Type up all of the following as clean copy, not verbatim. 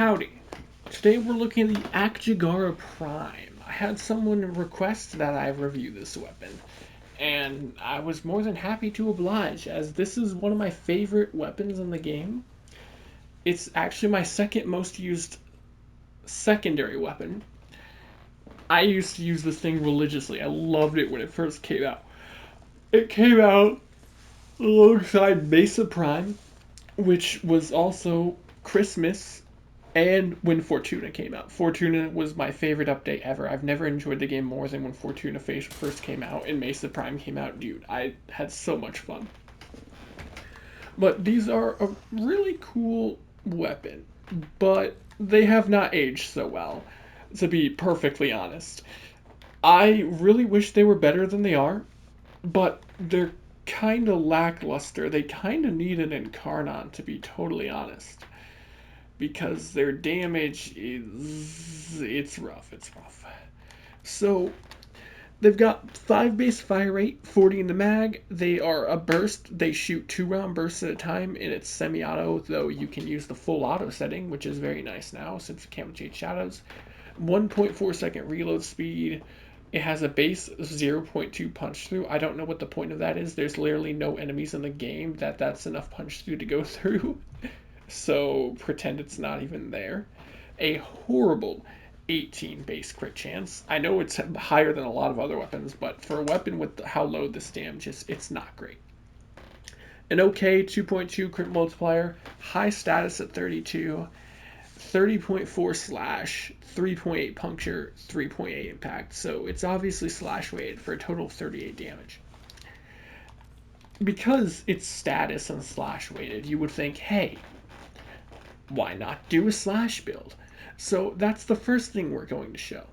Howdy. Today we're looking at the Akjagara Prime. I had someone request that I review this weapon, and I was more than happy to oblige, as this is one of my favorite weapons in the game. It's actually my second most used secondary weapon. I used to use this thing religiously. I loved it when it first came out. It came out alongside Mesa Prime, which was also Christmas, and when Fortuna came out. Fortuna was my favorite update ever. I've never enjoyed the game more than when Fortuna first came out and Mesa Prime came out. Dude, I had so much fun. But these are a really cool weapon, but they have not aged so well, to be perfectly honest. I really wish they were better than they are, but they're kind of lackluster. They kind of need an Incarnon, to be totally honest, because their damage it's rough. So they've got 5 base fire rate, 40 in the mag. They are a burst. They shoot 2-round bursts at a time, and it's semi-auto, though you can use the full auto setting, which is very nice now since it can't change shadows. 1.4 second reload speed. It has a base 0.2 punch through. I don't know what the point of that is. There's literally no enemies in the game that's enough punch through to go through. So pretend it's not even there. A horrible 18 base crit chance. I know it's higher than a lot of other weapons, but for a weapon with how low this damage is, it's not great. An okay 2.2 crit multiplier, high status at 32, 30.4 slash, 3.8 puncture, 3.8 impact. So it's obviously slash weighted for a total of 38 damage. Because it's status and slash weighted, you would think, hey, why not do a slash build? So that's the first thing we're going to show.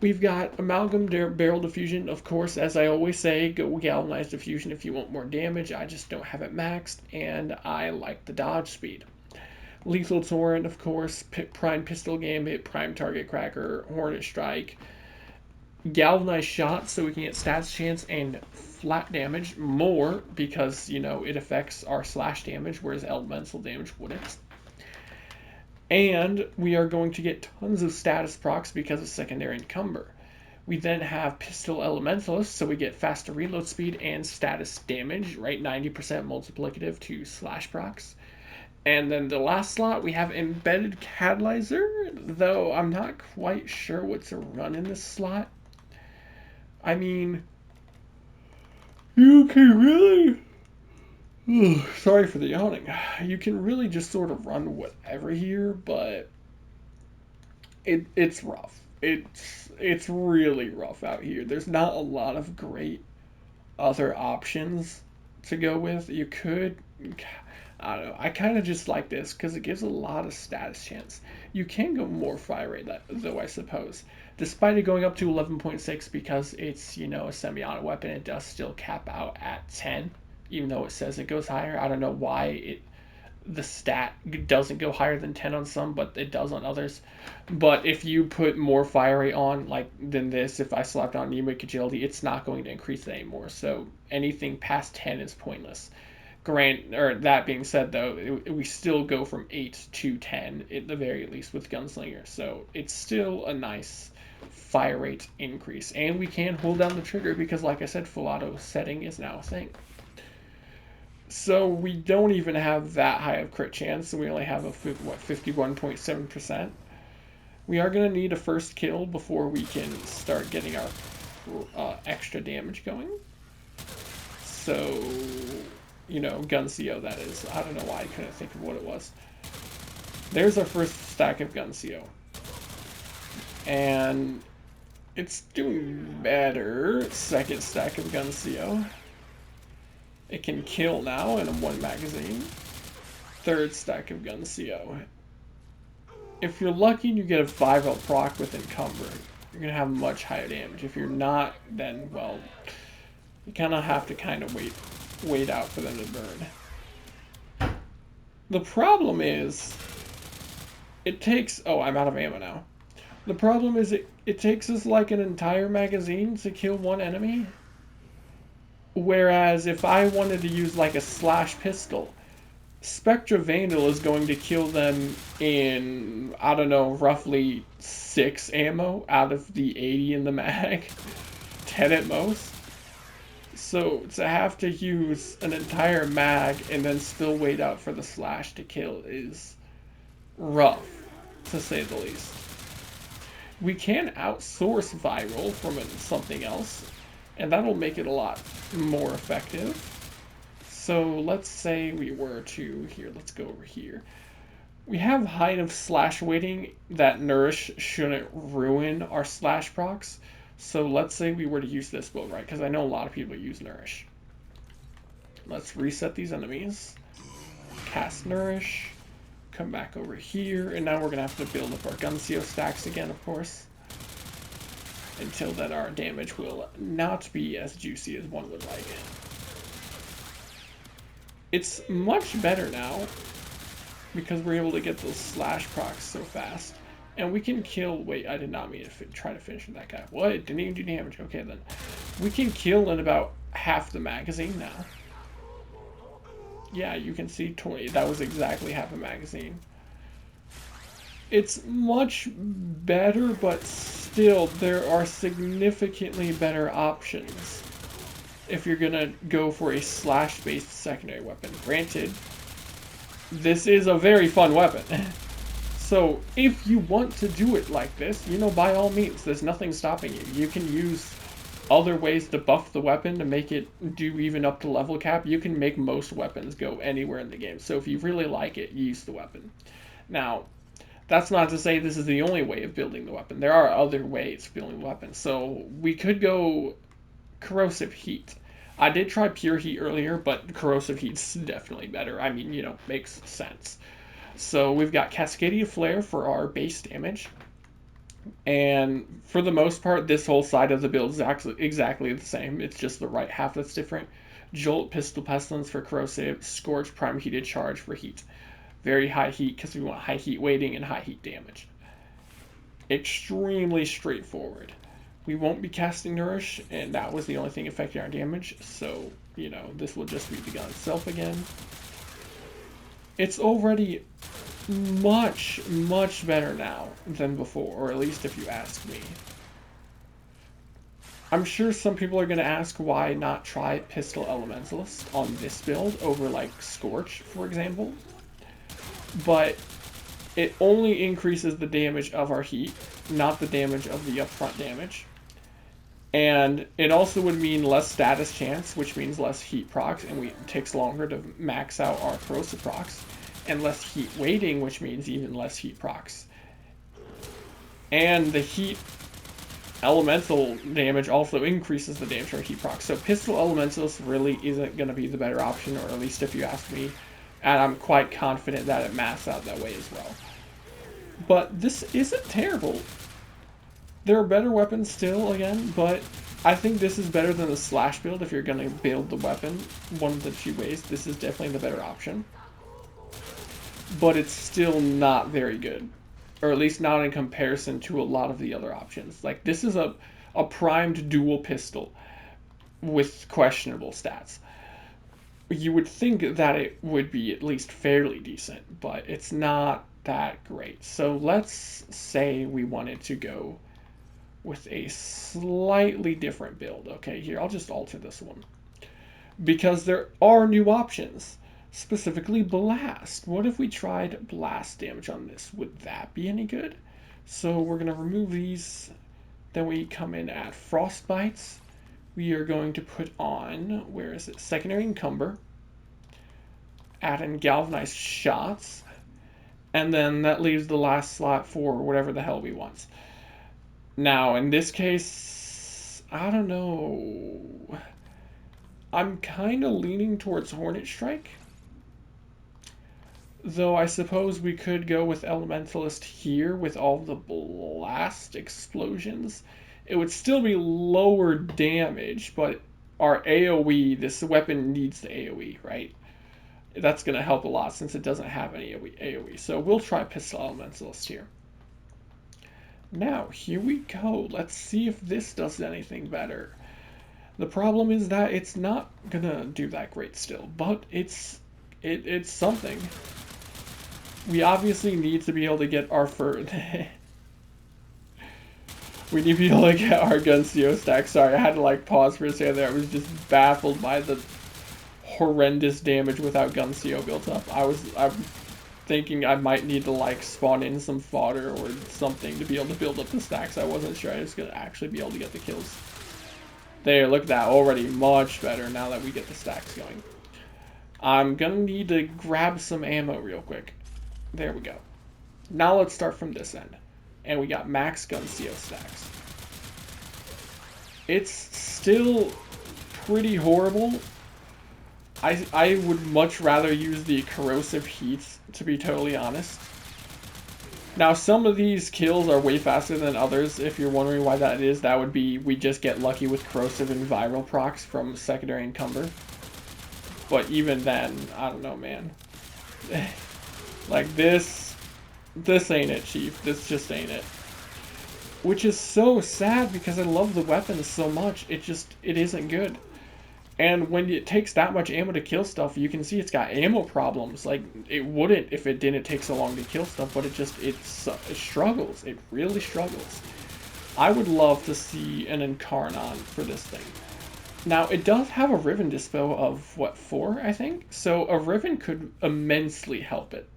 We've got Amalgam Barrel Diffusion. Of course, as I always say, go Galvanized Diffusion if you want more damage. I just don't have it maxed, and I like the dodge speed. Lethal Torrent, of course, Prime Pistol Gambit, Prime Target Cracker, Hornet Strike. Galvanized Shot, so we can get stats chance and flat damage more, because, you know, it affects our slash damage, whereas elemental damage wouldn't. And we are going to get tons of status procs because of secondary encumber. We then have Pistol Elementalist, so we get faster reload speed and status damage, right? 90% multiplicative to slash procs. And then the last slot, we have Embedded Catalyzer, though I'm not quite sure what to run in this slot. I mean, you can really... sorry for the yawning. You can really just sort of run whatever here, but it's rough. It's really rough out here. There's not a lot of great other options to go with. You could, I don't know. I kind of just like this because it gives a lot of status chance. You can go more fire rate though, I suppose. Despite it going up to 11.6 because it's, you know, a semi-auto weapon, it does still cap out at 10. Even though it says it goes higher. I don't know why the stat doesn't go higher than 10 on some, but it does on others. But if you put more fire rate on than this, if I slapped on Numeric Agility, it's not going to increase it anymore. So anything past 10 is pointless. That being said, though, we still go from 8 to 10 at the very least with Gunslinger. So it's still a nice fire rate increase. And we can hold down the trigger because, like I said, full auto setting is now a thing. So we don't even have that high of crit chance. So we only have a 51.7%. We are going to need a first kill before we can start getting our extra damage going. So, you know, Guncio, that is. I don't know why I couldn't think of what it was. There's our first stack of Guncio. And it's doing better. Second stack of Guncio. It can kill now in one magazine. Third stack of Guncio. If you're lucky and you get a 5-up proc with Encumber, you're going to have much higher damage. If you're not, then, well, you kind of have to wait out for them to burn. The problem is, it takes... Oh, I'm out of ammo now. The problem is it takes us like an entire magazine to kill one enemy. Whereas if I wanted to use like a slash pistol, Spectra Vandal is going to kill them in, I don't know, roughly 6 ammo out of the 80 in the mag. 10 at most. So to have to use an entire mag and then still wait out for the slash to kill is rough, to say the least. We can outsource viral from something else, and that'll make it a lot more effective. So let's say we were to, here, let's go over here. We have height of slash waiting that Nourish shouldn't ruin our slash procs. So let's say we were to use this build, right? Because I know a lot of people use Nourish. Let's reset these enemies. Cast Nourish. Come back over here. And now we're going to have to build up our Guncio stacks again, of course. Until that our damage will not be as juicy as one would like. It's much better now because we're able to get those slash procs so fast. And we can kill, wait, I did not mean to try to finish with that guy. What? Didn't even do damage. Okay, then. We can kill in about half the magazine now. Yeah, you can see 20. That was exactly half a magazine. It's much better, but still, there are significantly better options if you're gonna go for a slash-based secondary weapon. Granted, this is a very fun weapon. So if you want to do it like this, you know, by all means, there's nothing stopping you. You can use other ways to buff the weapon to make it do even up to level cap. You can make most weapons go anywhere in the game. So if you really like it, use the weapon. Now, that's not to say this is the only way of building the weapon. There are other ways of building the weapon. So we could go Corrosive Heat. I did try Pure Heat earlier, but Corrosive Heat's definitely better. I mean, you know, makes sense. So we've got Cascadia Flare for our base damage. And for the most part, this whole side of the build is actually exactly the same. It's just the right half that's different. Jolt, Pistol Pestilence for Corrosive, Scorch, Prime Heated Charge for Heat. Very high heat because we want high heat weighting and high heat damage. Extremely straightforward. We won't be casting Nourish, and that was the only thing affecting our damage. So, you know, this will just be the gun itself again. It's already much, much better now than before, or at least if you ask me. I'm sure some people are going to ask why not try Pistol Elementalist on this build over like Scorch, for example. But it only increases the damage of our heat, not the damage of the upfront damage. And it also would mean less status chance, which means less heat procs, and it takes longer to max out our corrosive procs. And less heat weighting, which means even less heat procs. And the heat elemental damage also increases the damage for heat procs. So Pistol Elementalist really isn't going to be the better option, or at least if you ask me. And I'm quite confident that it masks out that way as well. But this isn't terrible. There are better weapons still, again, but I think this is better than the slash build if you're going to build the weapon one of the two ways. This is definitely the better option. But it's still not very good. Or at least not in comparison to a lot of the other options. Like, this is a primed dual pistol with questionable stats. You would think that it would be at least fairly decent, but it's not that great. So let's say we wanted to go with a slightly different build. Okay, here, I'll just alter this one. Because there are new options. Specifically Blast. What if we tried Blast damage on this? Would that be any good? So we're going to remove these. Then we come in at Frostbites. We are going to put on, where is it? Secondary Encumber. Add in Galvanized Shots. And then that leaves the last slot for whatever the hell we want. Now, in this case, I don't know. I'm kind of leaning towards Hornet Strike. Though I suppose we could go with Elementalist here with all the blast explosions. It would still be lower damage, but our AoE, this weapon needs the AoE, right? That's going to help a lot since it doesn't have any AoE. So we'll try Pistol Elementalist here. Now, here we go. Let's see if this does anything better. The problem is that it's not going to do that great still, but it's It's something. We obviously need to be able to get our we need to be able to get our Guncio stack. Sorry, I had to like pause for a second there. I was just baffled by the horrendous damage without Guncio built up. I'm thinking I might need to like spawn in some fodder or something to be able to build up the stacks. I wasn't sure I was gonna actually be able to get the kills. There, look at that, already much better now that we get the stacks going. I'm gonna need to grab some ammo real quick. There we go. Now let's start from this end. And we got max Guncio stacks. It's still pretty horrible. I would much rather use the corrosive heats, to be totally honest. Now, some of these kills are way faster than others. If you're wondering why that is, that would be we just get lucky with corrosive and viral procs from secondary encumber. But even then, I don't know, man. Like this ain't it, Chief. This just ain't it. Which is so sad because I love the weapons so much. It isn't good. And when it takes that much ammo to kill stuff, you can see it's got ammo problems. Like, it wouldn't if it didn't take so long to kill stuff, but it struggles. It really struggles. I would love to see an Incarnon for this thing. Now, it does have a Riven Dispo of, what, 4, I think? So a Riven could immensely help it.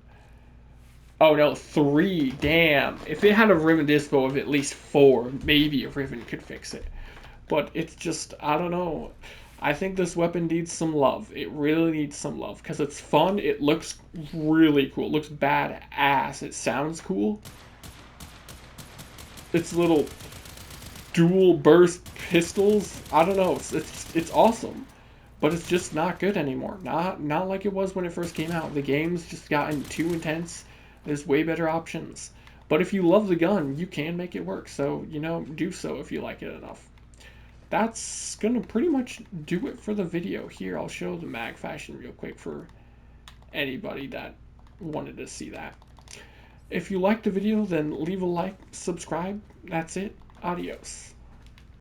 Oh, no, 3, damn. If it had a Riven Dispo of at least 4, maybe a Riven could fix it. But it's just, I don't know. I think this weapon needs some love. It really needs some love because it's fun. It looks really cool. It looks badass. It sounds cool. Its little dual burst pistols. I don't know. It's awesome, but it's just not good anymore. Not like it was when it first came out. The game's just gotten too intense. There's way better options. But if you love the gun, you can make it work. So, you know, do so if you like it enough. That's gonna pretty much do it for the video here. I'll show the mag fashion real quick for anybody that wanted to see that. If you liked the video, then leave a like, subscribe. That's it. Adios.